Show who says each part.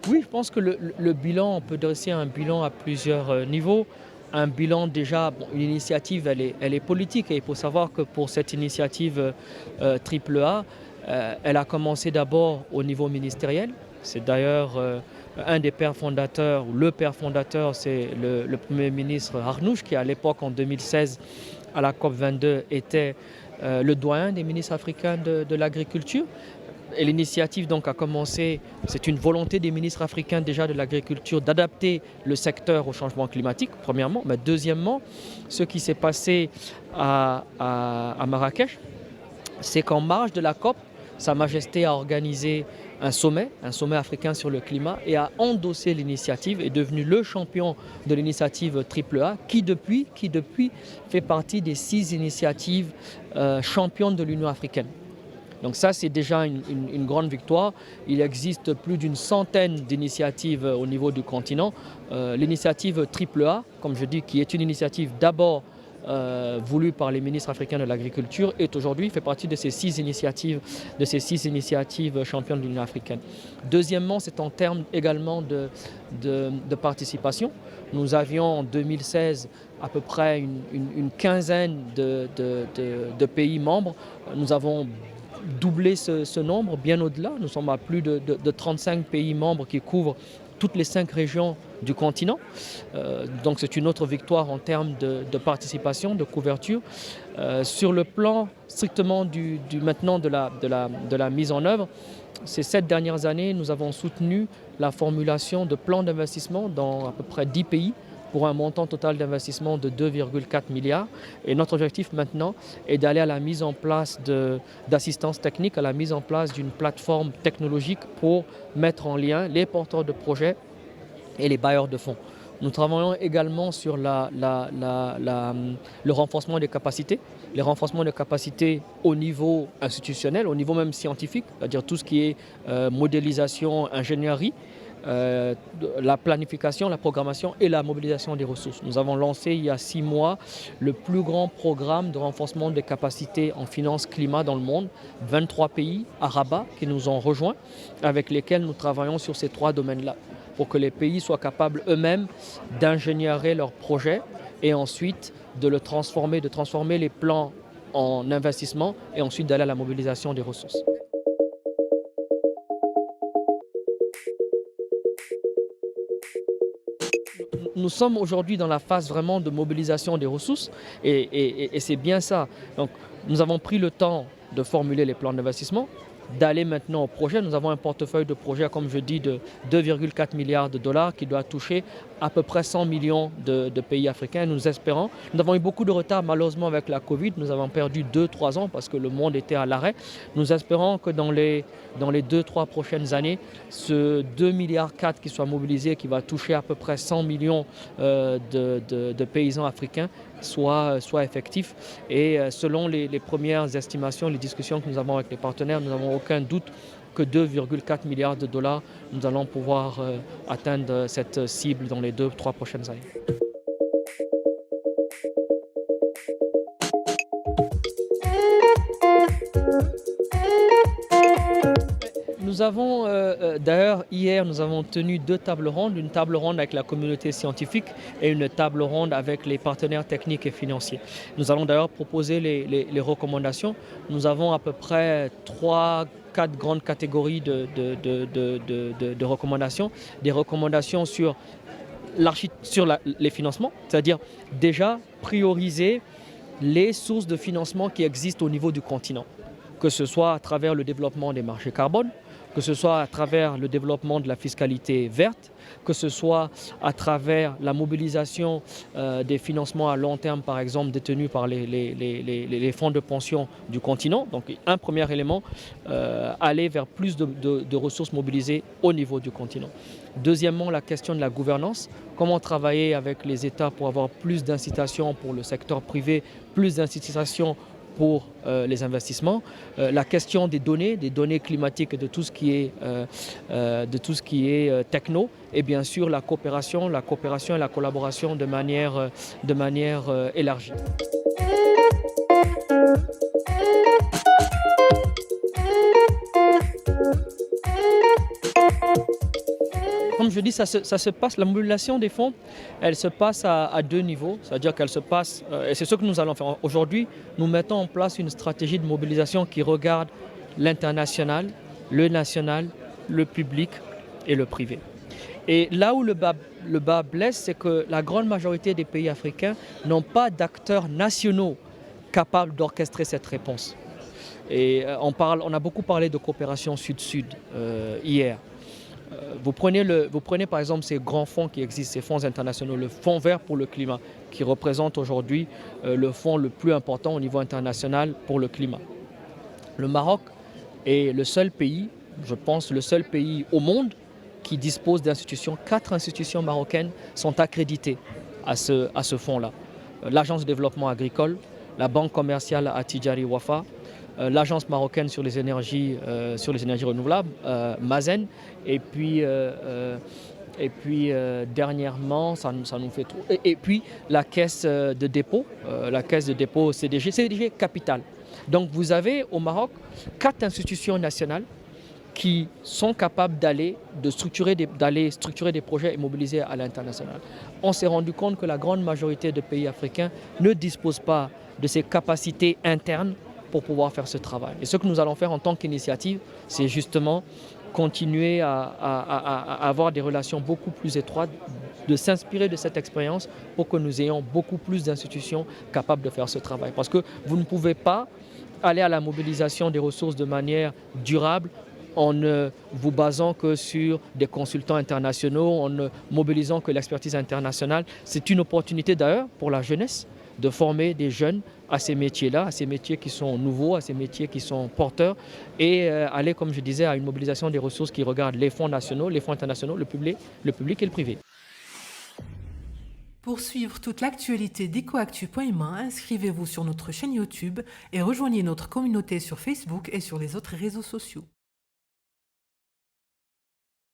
Speaker 1: Oui, je pense que le bilan, on peut dresser un bilan à plusieurs niveaux. Un bilan déjà, bon, une initiative, elle est politique et il faut savoir que pour cette initiative triple A, elle a commencé d'abord au niveau ministériel. C'est d'ailleurs un des pères fondateurs, ou le père fondateur, c'est le Premier ministre Arnouch, qui à l'époque, en 2016, à la COP 22, était le doyen des ministres africains de l'agriculture. Et l'initiative donc a commencé, c'est une volonté des ministres africains déjà de l'agriculture d'adapter le secteur au changement climatique, premièrement. Mais deuxièmement, ce qui s'est passé à Marrakech, c'est qu'en marge de la COP, Sa Majesté a organisé un sommet africain sur le climat et a endossé l'initiative, est devenu le champion de l'initiative triple A qui depuis fait partie des 6 initiatives championnes de l'Union africaine. Donc ça, c'est déjà une grande victoire. Il existe plus d'une centaine d'initiatives au niveau du continent. L'initiative triple A, comme je dis, qui est une initiative d'abord voulue par les ministres africains de l'agriculture, est aujourd'hui fait partie de ces 6 initiatives, championnes de l'Union africaine. Deuxièmement, c'est en termes également de participation. Nous avions en 2016 à peu près une quinzaine de pays membres. Nous avons doubler ce nombre, bien au-delà. Nous sommes à plus de 35 pays membres qui couvrent toutes les 5 régions du continent. Donc c'est une autre victoire en termes de participation, de couverture. Sur le plan strictement maintenant de la mise en œuvre, ces 7 dernières années, nous avons soutenu la formulation de plans d'investissement dans à peu près 10 pays pour un montant total d'investissement de 2,4 milliards. Et notre objectif maintenant est d'aller à la mise en place d'assistance technique, à la mise en place d'une plateforme technologique pour mettre en lien les porteurs de projets et les bailleurs de fonds. Nous travaillons également sur le renforcement des capacités, les renforcements des capacités au niveau institutionnel, au niveau même scientifique, c'est-à-dire tout ce qui est modélisation, ingénierie, la planification, la programmation et la mobilisation des ressources. Nous avons lancé il y a 6 mois le plus grand programme de renforcement des capacités en finance climat dans le monde. 23 pays à Rabat qui nous ont rejoints, avec lesquels nous travaillons sur ces 3 domaines-là, pour que les pays soient capables eux-mêmes d'ingénierer leurs projets et ensuite de transformer les plans en investissement et ensuite d'aller à la mobilisation des ressources. Nous sommes aujourd'hui dans la phase vraiment de mobilisation des ressources et c'est bien ça. Donc, nous avons pris le temps de formuler les plans d'investissement, d'aller maintenant au projet. Nous avons un portefeuille de projets, comme je dis, de 2,4 milliards de dollars qui doit toucher à peu près 100 millions de pays africains. Nous espérons. Nous avons eu beaucoup de retard malheureusement avec la Covid. Nous avons perdu 2-3 ans parce que le monde était à l'arrêt. Nous espérons que dans les 2-3 prochaines années, ce 2,4 milliards qui soit mobilisé, qui va toucher à peu près 100 millions de paysans africains, soit effectif. Et selon les premières estimations, les discussions que nous avons avec les partenaires, nous n'avons aucun doute que 2,4 milliards de dollars, nous allons pouvoir atteindre cette cible dans les 2-3 prochaines années. Nous avons, d'ailleurs, hier, nous avons tenu 2 tables rondes, une table ronde avec la communauté scientifique et une table ronde avec les partenaires techniques et financiers. Nous allons d'ailleurs proposer les recommandations. Nous avons à peu près 3-4 grandes catégories de recommandations. Des recommandations sur les financements, c'est-à-dire déjà prioriser les sources de financement qui existent au niveau du continent, que ce soit à travers le développement des marchés carbone, que ce soit à travers le développement de la fiscalité verte, que ce soit à travers la mobilisation des financements à long terme, par exemple, détenus par les fonds de pension du continent. Donc un premier élément, aller vers plus de ressources mobilisées au niveau du continent. Deuxièmement, la question de la gouvernance. Comment travailler avec les États pour avoir plus d'incitations pour le secteur privé, plus d'incitations pour les investissements, la question des données climatiques et de tout ce qui est techno, et bien sûr la coopération et la collaboration de manière élargie. comme je dis, ça se passe, la mobilisation des fonds, elle se passe à deux niveaux. C'est-à-dire qu'elle se passe, et c'est ce que nous allons faire. Aujourd'hui, nous mettons en place une stratégie de mobilisation qui regarde l'international, le national, le public et le privé. Et là où le bas blesse, c'est que la grande majorité des pays africains n'ont pas d'acteurs nationaux capables d'orchestrer cette réponse. Et on a beaucoup parlé de coopération sud-sud hier. Vous prenez par exemple ces grands fonds qui existent, ces fonds internationaux, le Fonds vert pour le climat, qui représente aujourd'hui le fonds le plus important au niveau international pour le climat. Le Maroc est le seul pays, je pense le seul pays au monde qui dispose d'institutions. 4 institutions marocaines sont accréditées à ce fonds-là. L'Agence de développement agricole, la Banque commerciale Attijari Wafa, l'Agence marocaine sur les énergies renouvelables, Mazen, et puis dernièrement, ça nous fait trop. Et puis la caisse de dépôt, CDG Capital. Donc vous avez au Maroc 4 institutions nationales qui sont capables d'aller structurer des projets et mobiliser à l'international. On s'est rendu compte que la grande majorité des pays africains ne disposent pas de ces capacités internes pour pouvoir faire ce travail. Et ce que nous allons faire en tant qu'initiative, c'est justement continuer à avoir des relations beaucoup plus étroites, de s'inspirer de cette expérience pour que nous ayons beaucoup plus d'institutions capables de faire ce travail. Parce que vous ne pouvez pas aller à la mobilisation des ressources de manière durable en ne vous basant que sur des consultants internationaux, en ne mobilisant que l'expertise internationale. C'est une opportunité d'ailleurs pour la jeunesse de former des jeunes à ces métiers-là, à ces métiers qui sont nouveaux, à ces métiers qui sont porteurs, et aller, comme je disais, à une mobilisation des ressources qui regardent les fonds nationaux, les fonds internationaux, le public et le privé.
Speaker 2: Pour suivre toute l'actualité d'EcoActu.ma, inscrivez-vous sur notre chaîne YouTube et rejoignez notre communauté sur Facebook et sur les autres réseaux sociaux.